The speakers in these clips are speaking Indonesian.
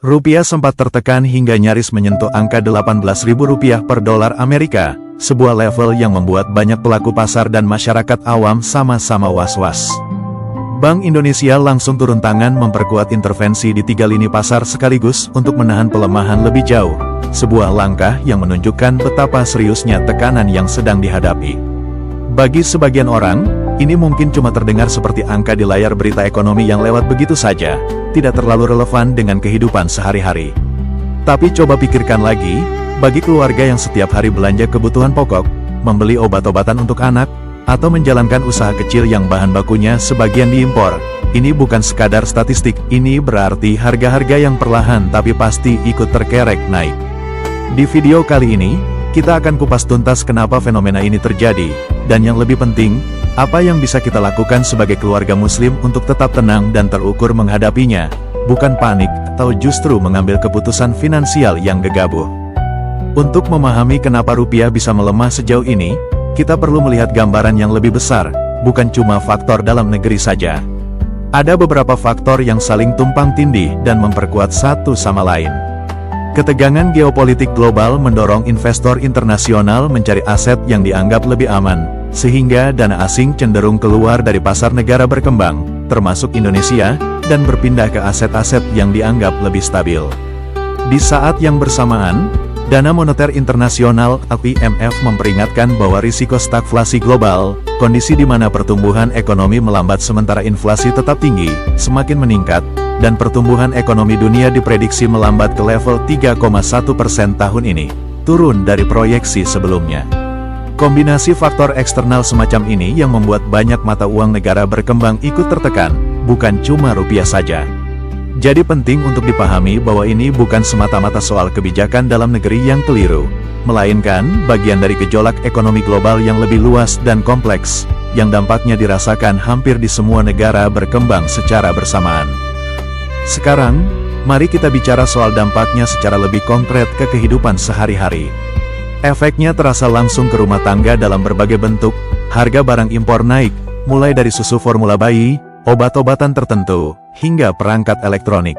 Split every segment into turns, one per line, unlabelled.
Rupiah sempat tertekan hingga nyaris menyentuh angka Rp18.000 per dolar Amerika, sebuah level yang membuat banyak pelaku pasar dan masyarakat awam sama-sama was-was. Bank Indonesia langsung turun tangan memperkuat intervensi di 3 lini pasar sekaligus untuk menahan pelemahan lebih jauh, sebuah langkah yang menunjukkan betapa seriusnya tekanan yang sedang dihadapi. Bagi sebagian orang, ini mungkin cuma terdengar seperti angka di layar berita ekonomi yang lewat begitu saja, tidak terlalu relevan dengan kehidupan sehari-hari. Tapi coba pikirkan lagi, bagi keluarga yang setiap hari belanja kebutuhan pokok, membeli obat-obatan untuk anak, atau menjalankan usaha kecil yang bahan bakunya sebagian diimpor, ini bukan sekadar statistik, ini berarti harga-harga yang perlahan tapi pasti ikut terkerek naik. Di video kali ini, kita akan kupas tuntas kenapa fenomena ini terjadi, dan yang lebih penting, apa yang bisa kita lakukan sebagai keluarga muslim untuk tetap tenang dan terukur menghadapinya, bukan panik atau justru mengambil keputusan finansial yang gegabah. Untuk memahami kenapa rupiah bisa melemah sejauh ini, kita perlu melihat gambaran yang lebih besar, bukan cuma faktor dalam negeri saja. Ada beberapa faktor yang saling tumpang tindih dan memperkuat satu sama lain. Ketegangan geopolitik global mendorong investor internasional mencari aset yang dianggap lebih aman, sehingga dana asing cenderung keluar dari pasar negara berkembang, termasuk Indonesia, dan berpindah ke aset-aset yang dianggap lebih stabil. Di saat yang bersamaan, Dana Moneter Internasional (IMF) memperingatkan bahwa risiko stagflasi global, kondisi di mana pertumbuhan ekonomi melambat sementara inflasi tetap tinggi, semakin meningkat, dan pertumbuhan ekonomi dunia diprediksi melambat ke level 3,1% tahun ini, turun dari proyeksi sebelumnya. Kombinasi faktor eksternal semacam ini yang membuat banyak mata uang negara berkembang ikut tertekan, bukan cuma rupiah saja. Jadi penting untuk dipahami bahwa ini bukan semata-mata soal kebijakan dalam negeri yang keliru, melainkan bagian dari gejolak ekonomi global yang lebih luas dan kompleks, yang dampaknya dirasakan hampir di semua negara berkembang secara bersamaan. Sekarang, mari kita bicara soal dampaknya secara lebih konkret ke kehidupan sehari-hari. Efeknya terasa langsung ke rumah tangga dalam berbagai bentuk, harga barang impor naik, mulai dari susu formula bayi, obat-obatan tertentu, hingga perangkat elektronik.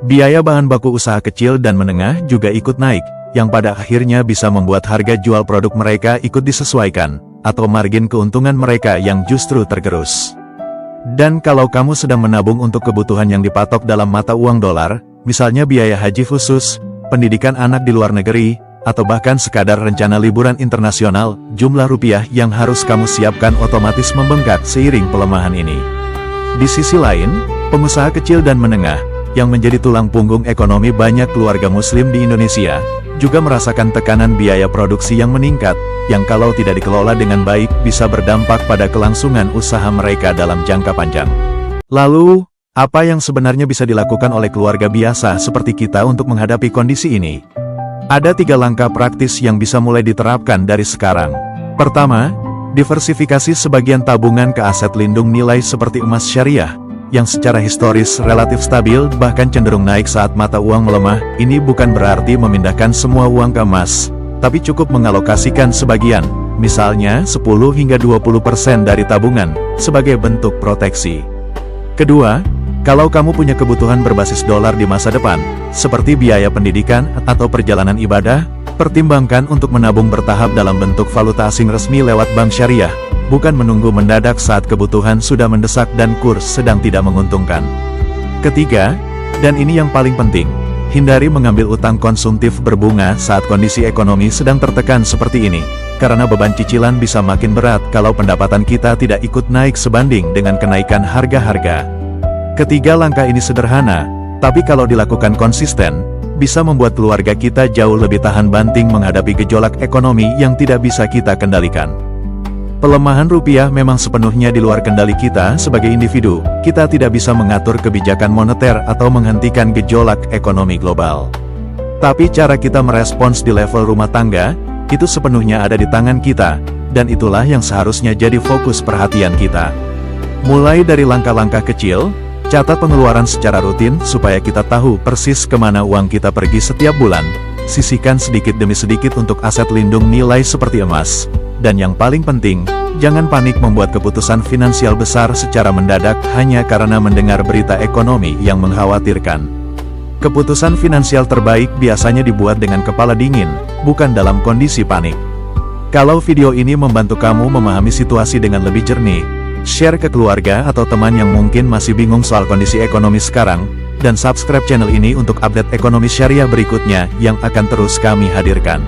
Biaya bahan baku usaha kecil dan menengah juga ikut naik, yang pada akhirnya bisa membuat harga jual produk mereka ikut disesuaikan, atau margin keuntungan mereka yang justru tergerus. Dan kalau kamu sedang menabung untuk kebutuhan yang dipatok dalam mata uang dolar, misalnya biaya haji khusus, pendidikan anak di luar negeri, atau bahkan sekadar rencana liburan internasional, jumlah rupiah yang harus kamu siapkan otomatis membengkak seiring pelemahan ini. Di sisi lain, pengusaha kecil dan menengah, yang menjadi tulang punggung ekonomi banyak keluarga muslim di Indonesia, juga merasakan tekanan biaya produksi yang meningkat, yang kalau tidak dikelola dengan baik bisa berdampak pada kelangsungan usaha mereka dalam jangka panjang. Lalu, apa yang sebenarnya bisa dilakukan oleh keluarga biasa seperti kita untuk menghadapi kondisi ini? Ada 3 langkah praktis yang bisa mulai diterapkan dari sekarang. Pertama, diversifikasi sebagian tabungan ke aset lindung nilai seperti emas syariah, yang secara historis relatif stabil bahkan cenderung naik saat mata uang melemah. Ini bukan berarti memindahkan semua uang ke emas, tapi cukup mengalokasikan sebagian, misalnya 10 hingga 20% dari tabungan, sebagai bentuk proteksi. Kedua, kalau kamu punya kebutuhan berbasis dolar di masa depan, seperti biaya pendidikan atau perjalanan ibadah, pertimbangkan untuk menabung bertahap dalam bentuk valuta asing resmi lewat bank syariah, bukan menunggu mendadak saat kebutuhan sudah mendesak dan kurs sedang tidak menguntungkan. Ketiga, dan ini yang paling penting, hindari mengambil utang konsumtif berbunga saat kondisi ekonomi sedang tertekan seperti ini, karena beban cicilan bisa makin berat kalau pendapatan kita tidak ikut naik sebanding dengan kenaikan harga-harga. Ketiga langkah ini sederhana, tapi kalau dilakukan konsisten, bisa membuat keluarga kita jauh lebih tahan banting menghadapi gejolak ekonomi yang tidak bisa kita kendalikan. Pelemahan rupiah memang sepenuhnya di luar kendali kita sebagai individu, kita tidak bisa mengatur kebijakan moneter atau menghentikan gejolak ekonomi global. Tapi cara kita merespons di level rumah tangga, itu sepenuhnya ada di tangan kita, dan itulah yang seharusnya jadi fokus perhatian kita. Mulai dari langkah-langkah kecil, catat pengeluaran secara rutin supaya kita tahu persis kemana uang kita pergi setiap bulan, sisihkan sedikit demi sedikit untuk aset lindung nilai seperti emas, dan yang paling penting, jangan panik membuat keputusan finansial besar secara mendadak hanya karena mendengar berita ekonomi yang mengkhawatirkan. Keputusan finansial terbaik biasanya dibuat dengan kepala dingin, bukan dalam kondisi panik. Kalau video ini membantu kamu memahami situasi dengan lebih jernih, share ke keluarga atau teman yang mungkin masih bingung soal kondisi ekonomi sekarang, dan subscribe channel ini untuk update ekonomi syariah berikutnya yang akan terus kami hadirkan.